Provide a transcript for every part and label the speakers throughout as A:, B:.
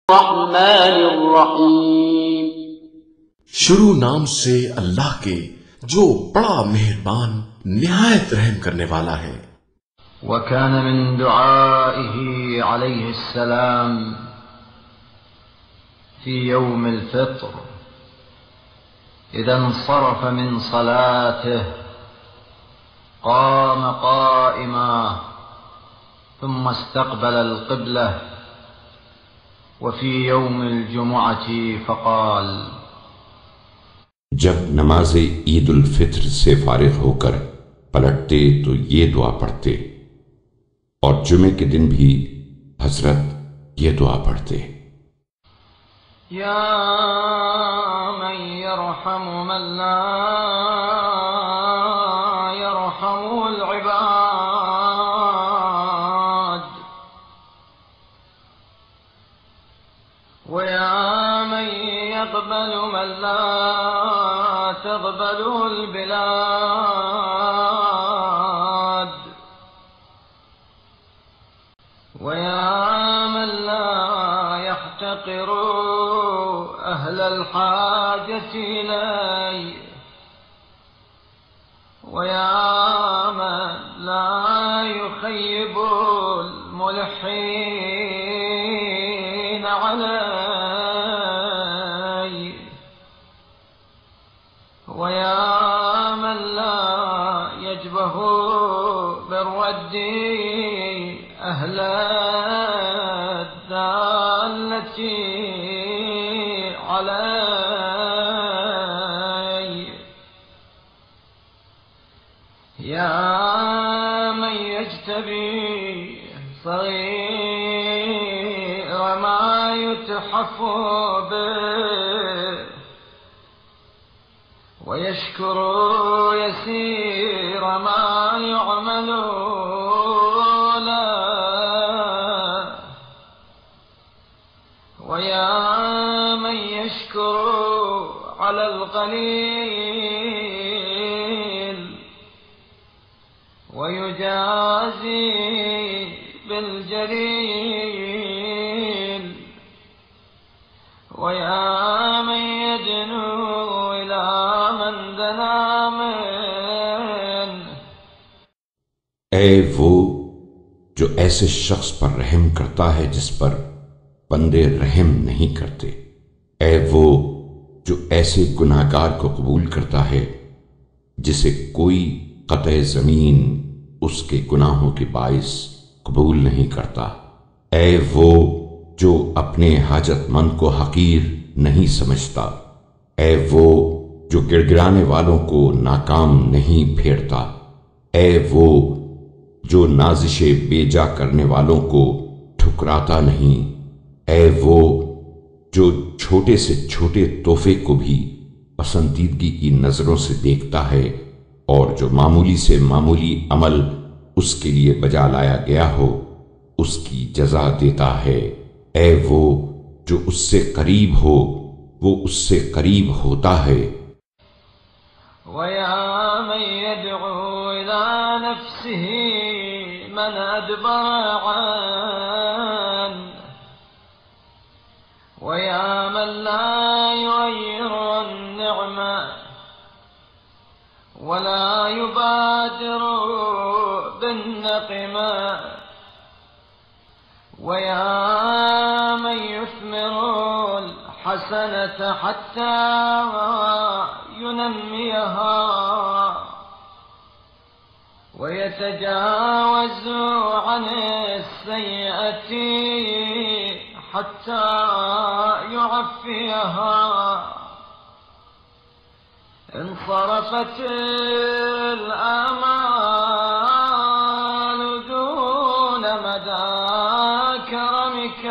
A: الرحمن الرحیم
B: शुरू नाम से अल्लाह के जो बड़ा मेहरबान निहायत रहम करने वाला है।
C: وكان من دعائه عليه السلام في يوم الفطر إذا انصرف من صلاته قام قائما ثم استقبل القبلة وفي يوم الجمعة فقال:
D: जब नमाज ईद उल फित्र से फारिग होकर पलटते तो ये दुआ पढ़ते, और जुमे के दिन भी हजरत ये दुआ पढ़ते:
C: या मन यरहमु मन ला यरहमुल इबाद व या मन यक़बलु मन ला तक़बलुल बिलाद व या मन ला यहतक़िरु अहलल हाजति इलैहि व या मन ला युख़य्यिबुल मुल्हीन अलैहि व या मन ला यजबहु बिर्रद्दि अहलद्दालति अलैहि या मन यज्तबी صغير ما يتحف به ويشكر يسير ما يعمل له ويا من يشكر على القليل ويجازي بالجليل ويا من يدنو إلى من دنا منه।
D: ऐ वो जो ऐसे शख्स पर रहम करता है जिस पर बंदे रहम नहीं करते, ऐ वो जो ऐसे गुनाहगार को कबूल करता है जिसे कोई क़त्ए ज़मीन उसके गुनाहों के बाइस कबूल नहीं करता, ऐ वो जो अपने हाजतमंद को हकीर नहीं समझता, ऐ वो जो गिड़गिड़ाने वालों को नाकाम नहीं फेरता, ऐ वो जो नाजिशे बेजा करने वालों को ठुकराता नहीं, ऐ वो जो छोटे से छोटे तोहफे को भी पसंदीदगी की नजरों से देखता है और जो मामूली से मामूली अमल उसके लिए बजा लाया गया हो उसकी जजा देता है, ऐ वो जो उससे करीब हो वो उससे करीब होता है।
C: वया मन यदउ इला नफ्सिही मन अदबरअन वया मन ला युग़य्यिरु अन्निअमा वला युबादिरु बिन्नक़िमा वया मन युस्मिरुल हसनत हत्ता युनम्मियहा वयतजावज़ु अन्निस्सय्यअति हत्ता युअफ़्फ़ियहा। انصرفت الآمال دون مدى كرمك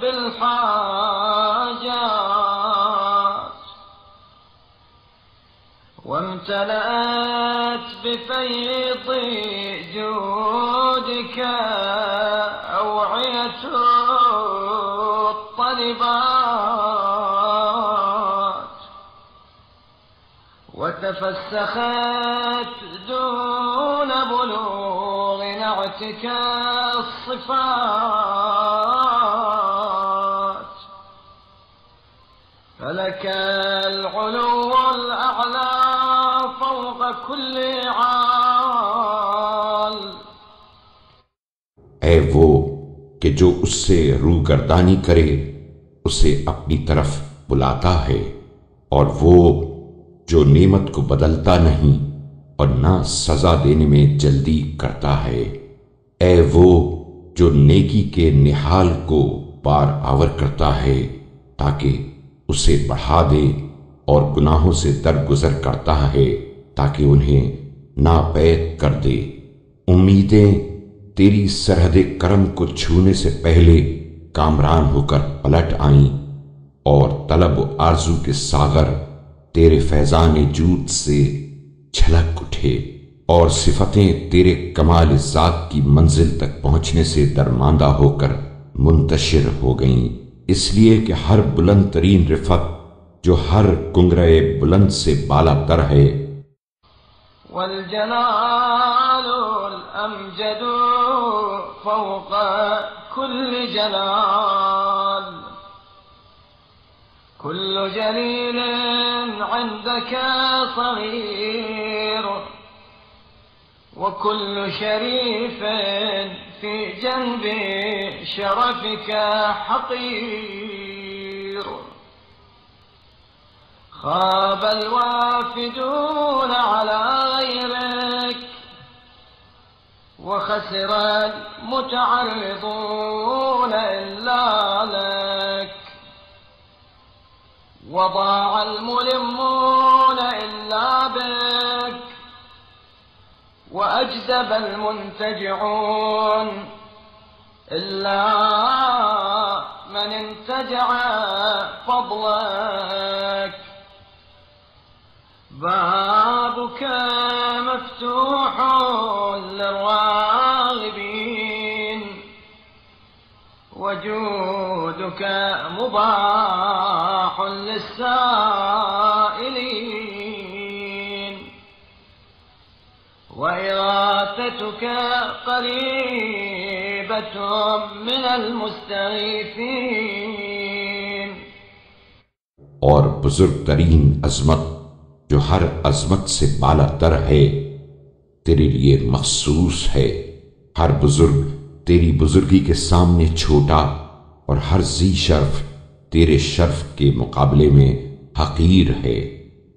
C: بالحاجات وامتلأت بفيض جودك أوعية الطلبات وتفسخت دون بلوغ نعتك الصفات لك العلو الأعلى فوق كل عال.
D: ऐ वो कि जो उससे रूगर्दानी करे उसे अपनी तरफ बुलाता है, और वो जो नेमत को बदलता नहीं और ना सजा देने में जल्दी करता है। ऐ वो जो नेकी के निहाल को पार आवर करता है ताकि उसे बढ़ा दे, और गुनाहों से दरगुजर करता है ताकि उन्हें नापैद कर दे। उम्मीदें तेरी सरहद करम को छूने से पहले कामरान होकर पलट आईं, और तलब आरजू के सागर तेरे फैजान जूद से छलक उठे, और सिफतें तेरे कमाल ज़ात की मंजिल तक पहुंचने से दरमांदा होकर मुंतशिर हो गईं, इसलिए कि हर बुलंद तरीन रिफत जो हर कुंगरे बुलंद से बाला तर है।
C: वल जलालुल अमजदु फौक़ कुल्ल जलाल, कुल्लु जलीलिन इंदका सगीर, व कुल्लु शरीफिन फी जन्बि शरफिका हक़ीर। खाबल वाफिदून अला गैरिक, व खसिरल मुतअर्रिदून इल्ला लक, व ضاعल मुलिम्मून इल्ला बिक, व अजदबल मुंतजिऊन इल्ला मन इंतजअ फضलक। बाबुक मफ्तूहुन लिर्राग़िबीन, वजूदुक मुबाहुन लिस्साइलीन, वइग़ाथतुक क़रीबतुन मिनल मुस्तग़ीसीन।
D: और बुजुर्ग तरीन अजमत जो हर अजमत से बाला तर है तेरे लिए मखसूस है। हर बुजुर्ग तेरी बुजुर्गी के सामने छोटा, और हर जी शर्फ तेरे शर्फ के मुकाबले में हकीर है।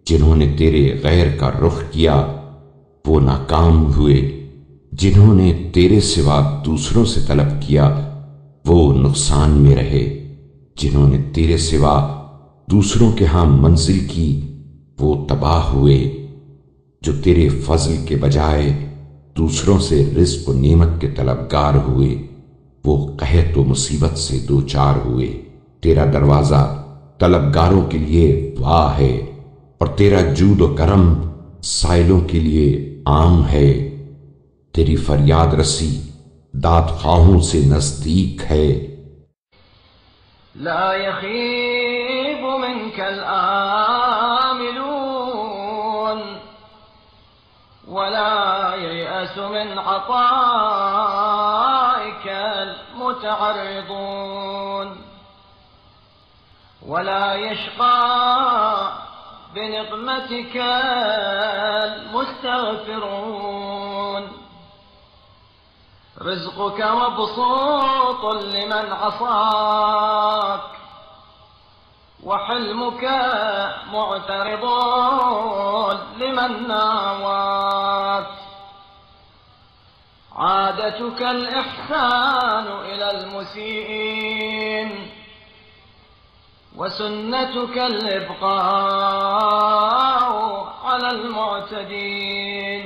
D: जिन्होंने तेरे गैर का रुख किया वो नाकाम हुए, जिन्होंने तेरे सिवा दूसरों से तलब किया वो नुकसान में रहे, जिन्होंने तेरे सिवा दूसरों के हां मंजिल की वो तबाह हुए। जो तेरे फजल के बजाय दूसरों से रिज़्क़ व नेमत के तलबगार हुए वो कहत व मुसीबत से दो चार हुए। तेरा दरवाजा तलबगारों के लिए वाह है, और तेरा जूद व करम साइलों के लिए आम है। तेरी फरियाद रसी दाद ख्वाहों से नजदीक है।
C: ला यखीबु मिनकल आमिलून, वला ययअसु मिन अताइकल मुतअर्रिदून, वला यशक़ा बिनिक़मतिकल मुस्तग़फ़िरून। रिज़्क़ुक मबसूतुन लिमन असाक, वहिल्मुक मुअतरिदुन लिमन नावाक। आदतुकल इहसानु इलल मुसीईन, वसुन्नतुकल इब्क़ाउ अलल मुअतदीन।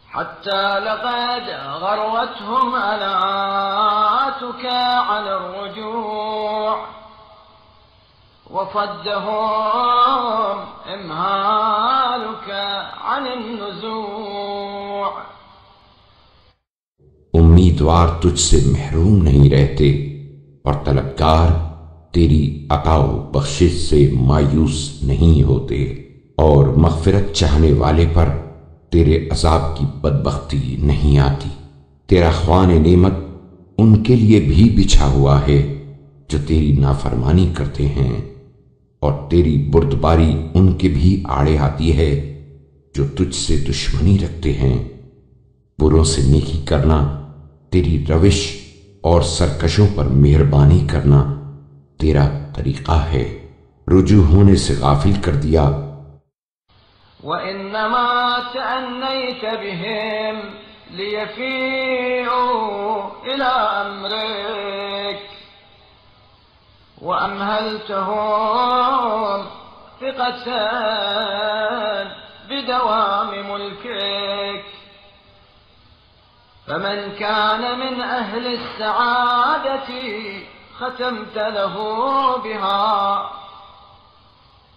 C: हत्ता लक़द ग़रवतहुम अनातुक अनिर रुजू' वफ़द्दहुम इम्हालुक अनिन नुज़ू'।
D: उम्मीदवार तुझसे महरूम नहीं रहते, और तलबगार तेरी अताओ बख्शिश से मायूस नहीं होते, और मग़फ़िरत चाहने वाले पर तेरे अज़ाब की बदबख्ती नहीं आती। तेरा ख्वान नेमत उनके लिए भी बिछा हुआ है जो तेरी नाफरमानी करते हैं, और तेरी बुर्दबारी उनके भी आड़े आती है जो तुझसे दुश्मनी रखते हैं। बुरों से नेकी करना तेरी रविश और सरकशों पर मेहरबानी करना तेरा तरीका है। रुजू होने से गाफिल कर दिया।
C: वइन्नमा तअन्नैत बिहिम लियफीउ इला अम्रिक वअमहलतहुम थिक़तन बिदवाम मुल्किक फमन कान मिन अहलि अस्सआदति ختمت له بها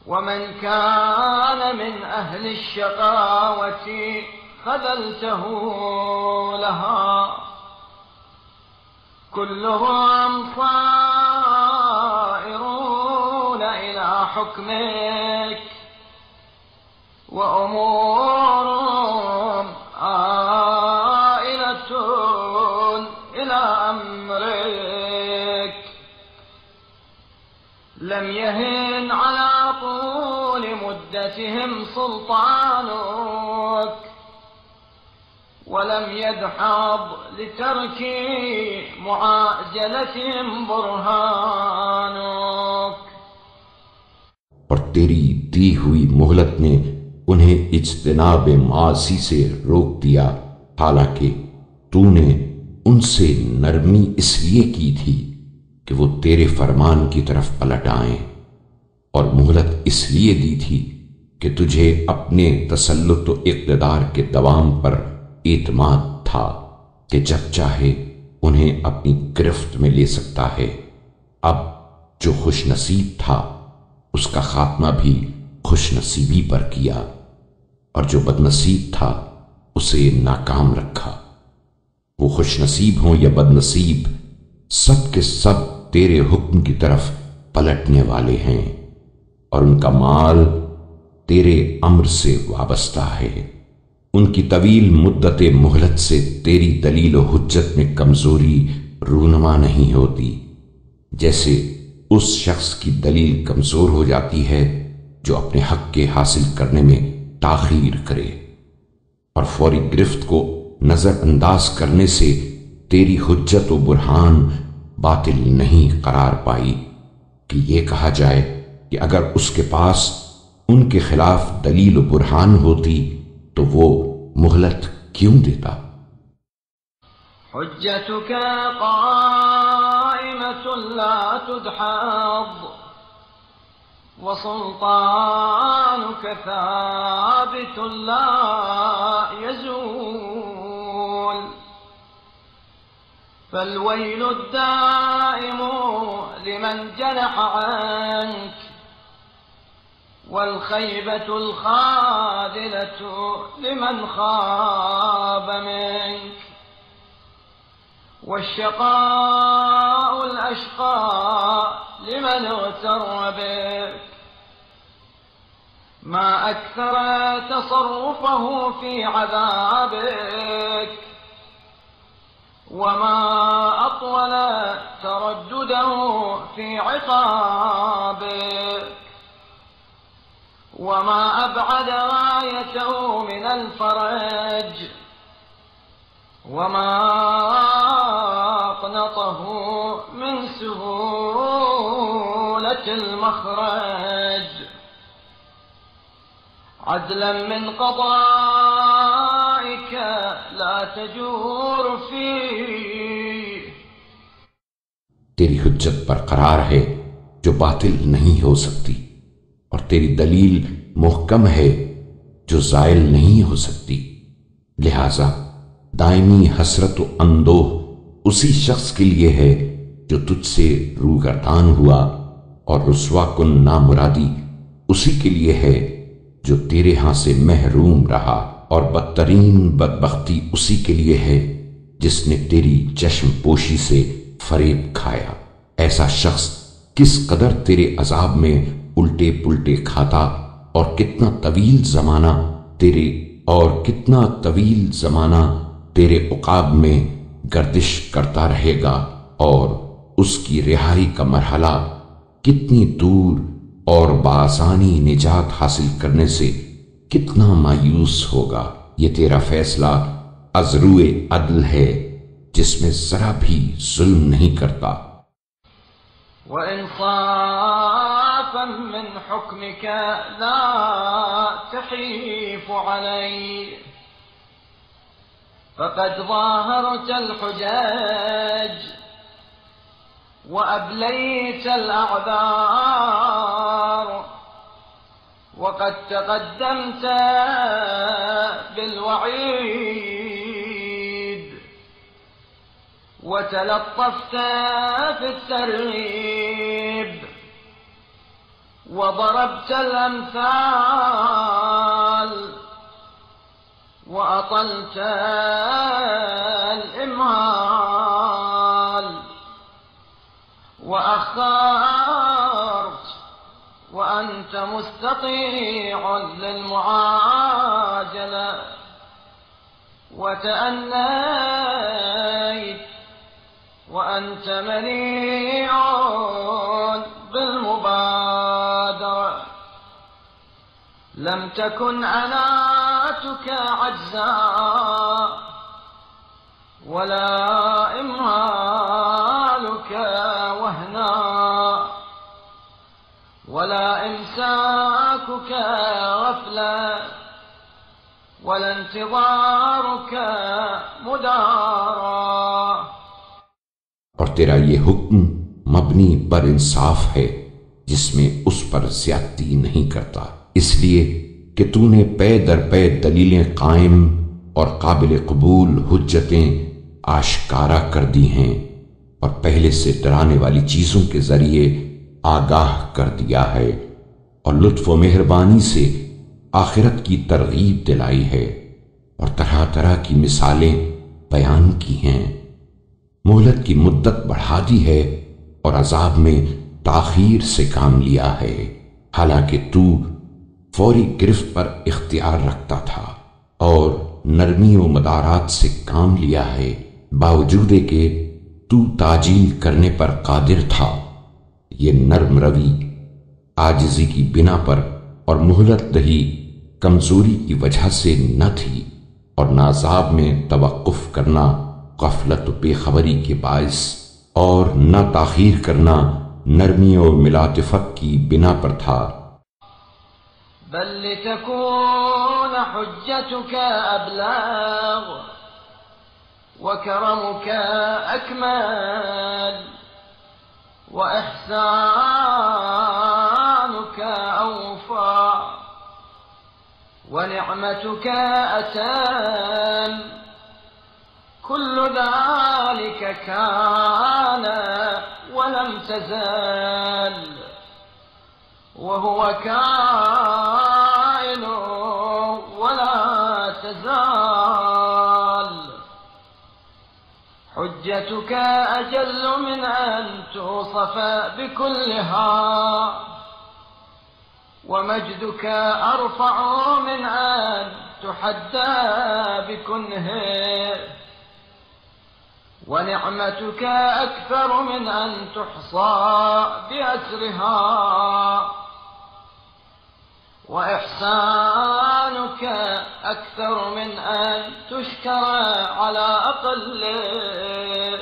C: ومن كان من أهل الشقاوة خذلته لها كلهم صائرون إلى حكمك وأمورهم آئلة إلى أمرك لم يهن على طول مدتهم سلطانك ولم يدحض لترك معاجلتهم برهانك।
D: और तेरी दी हुई मोहलत ने उन्हें इज्तिनाब मासी से रोक दिया, हालांकि तूने उनसे नरमी इसलिए की थी कि वो तेरे फरमान की तरफ पलट आएं, और मोहलत इसलिए दी थी कि तुझे अपने तसल्लुत व इक़्तिदार के दवाम पर एतमाद था कि जब चाहे उन्हें अपनी गिरफ्त में ले सकता है। अब जो खुशनसीब था उसका खात्मा भी खुशनसीबी पर किया, और जो बदनसीब था उसे नाकाम रखा। वो खुशनसीब हों या बदनसीब, सब के सब तेरे हुक्म की तरफ पलटने वाले हैं, और उनका माल तेरे अम्र से वाबस्ता है। उनकी तवील मुद्दत मोहलत से तेरी दलील व हुज्जत में कमजोरी रूनमा नहीं होती, जैसे उस शख्स की दलील कमजोर हो जाती है जो अपने हक के हासिल करने में ताखीर करे। और फौरी गिरफ्त को नजरअंदाज करने से तेरी हुज्जत व बुरहान बातिल नहीं करार पाई कि ये कहा जाए कि अगर उसके पास उनके खिलाफ दलील व बुरहान होती तो वो मोहलत क्यों देता।
C: हुज्जतुक काइमतुन ला तुदहद व सुल्तानुक साबितुन ला यज़ूल फल्वैलु दाइमु लिमन जनह अन्क والخيبة الخاذلة لمن خاب منك والشقاء الأشقى لمن اغتر بك ما أكثر تصرفه في عذابك وما أطول تردده في عقابك وما أبعد غايته من الفرج وما أقنطه من سهولة المخرج عدلا من قضائك لا تجور فيه।
D: तेरी हुज्जत बरकरार है जो बातिल नहीं हो सकती, और तेरी दलील मुहकम है जो जायल नहीं हो सकती। लिहाजा दायमी हसरत व अंदोह उसी शख्स के लिए है जो तुझसे रूगर्दान हुआ, और रुस्वा कुन नामुरादी उसी के लिए है जो तेरे यहां से महरूम रहा, और बदतरीन बदबख्ती उसी के लिए है जिसने तेरी चश्म पोशी से फरेब खाया। ऐसा शख्स किस कदर तेरे अजाब में उल्टे पुल्टे खाता और कितना तवील जमाना तेरे उकाब में गर्दिश करता रहेगा, और उसकी रिहाई का मरहला कितनी दूर और बासानी निजात हासिल करने से कितना मायूस होगा। ये तेरा फैसला अज़रुए अदल है जिसमें जरा भी जुल्म नहीं करता।
C: वइंसाफन मिन हुक्मिक ला तहीफ अलैहि फक़द ज़ाहरत अल-हुज्जज वअबलैत अल-अअज़ार वक़द तक़द्दमत बिल-वईद वतलत्तफ़त في الترغيب وضربت الأمثال وأطلت الإمهال وأخرت وأنت مستطيع للمعاجلة وتأنيت وأنت منيع بالمبادرة لم تكن عناتك عجزا ولا إمهالك وهنا ولا إمساكك غفلة ولا انتظارك مدارا।
D: और तेरा ये हुक्म मबनी पर इंसाफ है जिसमें उस पर ज्यादती नहीं करता, इसलिए कि तूने पे दर पे दलीलें कायम और काबिल कबूल हुज्जतें आशकारा कर दी हैं और पहले से डराने वाली चीजों के जरिए आगाह कर दिया है और लुत्फ व मेहरबानी से आखिरत की तरगीब दिलाई है और तरह तरह की मिसालें बयान की हैं। मोहलत की मुद्दत बढ़ा दी है और अजाब में ताखीर से काम लिया है, हालांकि तू फौरी गिरफ्त पर इख्तियार रखता था और नरमी व मदारात से काम लिया है, बावजूद के तू ताजील करने पर कादिर था। ये नर्म रवि आजिजी की बिना पर और मोहलत दही कमजोरी की वजह से न थी और नाजाब में तवक्कुफ करना गफलत बेखबरी के बाइस और न ताखीर करना नरमी और मिलातिफत की बिना पर था।
C: बल लितकून हुज्जतुक अबलग व करमुक अकमल व इहसानुक औफा व निअमतुक अतम कुल्ल ज़ालिक कान वलम तज़ल वहुव काइन वला तज़ाल हुज्जतुक अजल मिन अन तुसफ बिकुल्लिहा वमजदुक अरफअ मिन अन तुहद्दा बिकुन्हे वनिअमतुक अकबर मिन अन तुहसा बिअसरिहा वइहसानुक अकबर मिन अन तुशकर अला अक़ल्लिह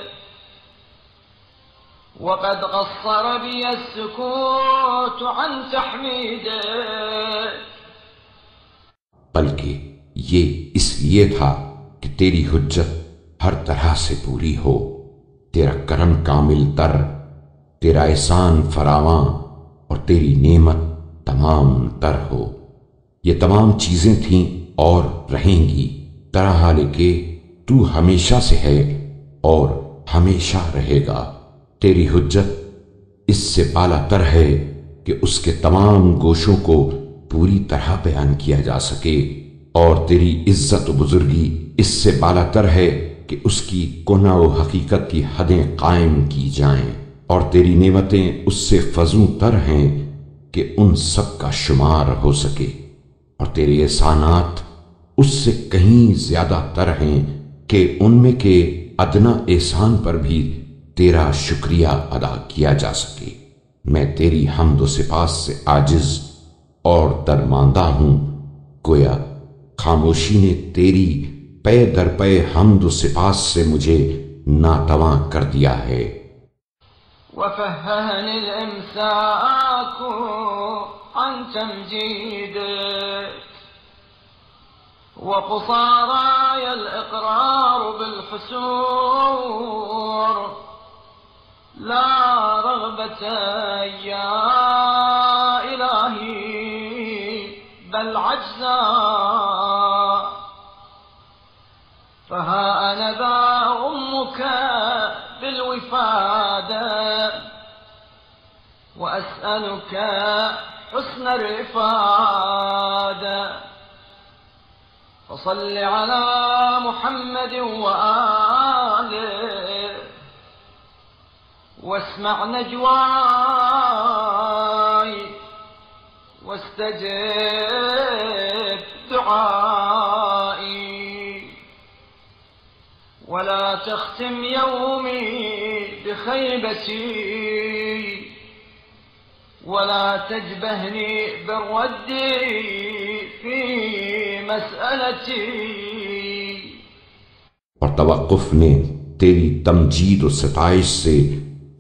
C: वक़द क़स्सर बि अस्सुकूत अन तहमीदिह।
D: बल्कि ये इसलिए था कि तेरी हुज्जत हर तरह से पूरी हो, तेरा करम कामिल तर, तेरा एहसान फरावां और तेरी नेमत तमाम तर हो। ये तमाम चीजें थीं और रहेंगी, तरह हालांकि तू हमेशा से है और हमेशा रहेगा। तेरी हुज्जत इससे बालातर है कि उसके तमाम गोशों को पूरी तरह बयान किया जा सके और तेरी इज्जत व बुजुर्गी इससे बालातर है कि उसकी कोना व हकीकत की हदें कायम की जाएं और तेरी नेमतें उससे फजू तर हैं कि उन सब का शुमार हो सके और तेरे एहसानात उससे कहीं ज्यादा तर हैं कि उनमें के अदना एहसान पर भी तेरा शुक्रिया अदा किया जा सके। मैं तेरी हम्द व सिफात से आजिज और दरमांदा हूं। गोया खामोशी ने तेरी पे दर पे हम्द व सिफात से मुझे नातवां कर दिया है।
C: वफ़हनी الإمساك عن تمجيدك وقصاراي الإقرار بالحسور لا رغبة يا إلهي بل عجزا فها أنا ذا أمك بالوفادة وأسألك حسن الرفادة فصل على محمد وآله واسمع نجواي واستجب دعائي ولا تختم يومي بخيبتي ولا تجبهني بالرد في مسألتي।
D: और तवक्कुफ ने तेरी तमजीद और सताइश से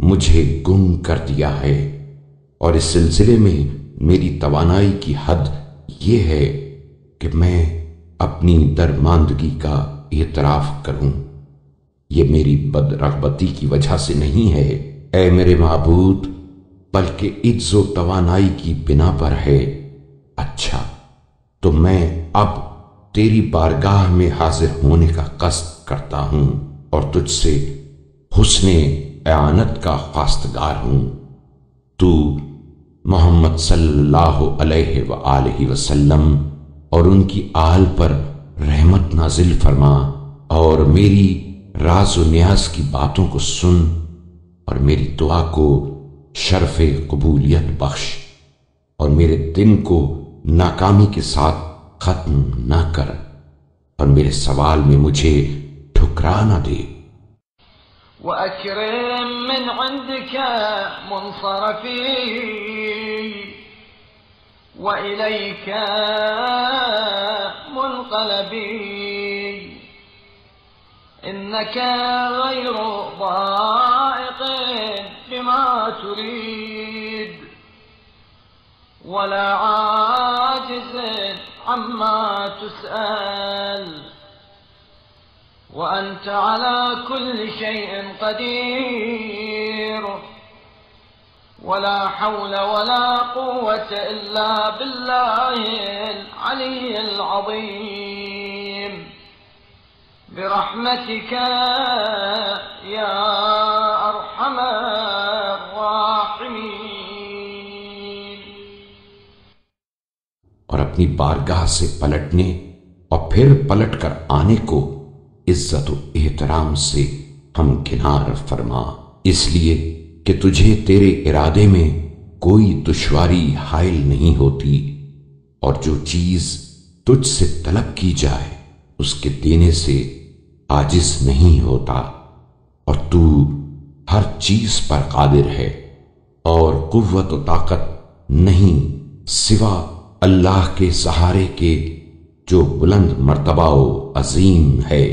D: मुझे गुम कर दिया है, और इस सिलसिले में मेरी तवानाई की हद ये है कि मैं अपनी दरमांदगी का एतराफ करूं। ये मेरी बदरगबती की वजह से नहीं है ऐ मेरे माबूद, बल्कि इज्जो तवानाई की बिना पर है। अच्छा, तो मैं अब तेरी बारगाह में हाजिर होने का कस्द करता हूं और तुझसे हुस्ने एआनत का ख्वास्तगार हूं। तू मोहम्मद सल्लल्लाहु अलैहि व आलिहि वसल्लम और उनकी आल पर रहमत नाजिल फरमा और मेरी राज व न्याज की बातों को सुन और मेरी दुआ को शर्फ़े कबूलियत बख्श और मेरे दिन को नाकामी के साथ खत्म न कर और मेरे सवाल में मुझे ठुकरा न दे।
C: वअकरम मिन इंदिका मुनसरफी व इलैका मुनक़लबी इन्नका गैरु ज़ाइक़िन बिमा तुरीद वला आजिज़िन अम्मा तुसअल वअन्त अला कुल्लि शैइन क़दीर वला हौल वला क़ुव्वत इल्ला बिल्लाहिल अलिय्यिल अज़ीम बिरहमतिक या अरहमर राहिमीन।
D: और अपनी बारगाह से पलटने और फिर पलट कर आने को इज्जत व एहतराम से हमकिनार फरमा, इसलिए कि तुझे तेरे इरादे में कोई दुश्वारी हायल नहीं होती और जो चीज तुझसे तलब की जाए उसके देने से आजिज नहीं होता, और तू हर चीज पर कादिर है और कुव्वत व ताकत नहीं सिवा अल्लाह के सहारे के जो बुलंद मर्तबा व अजीम है।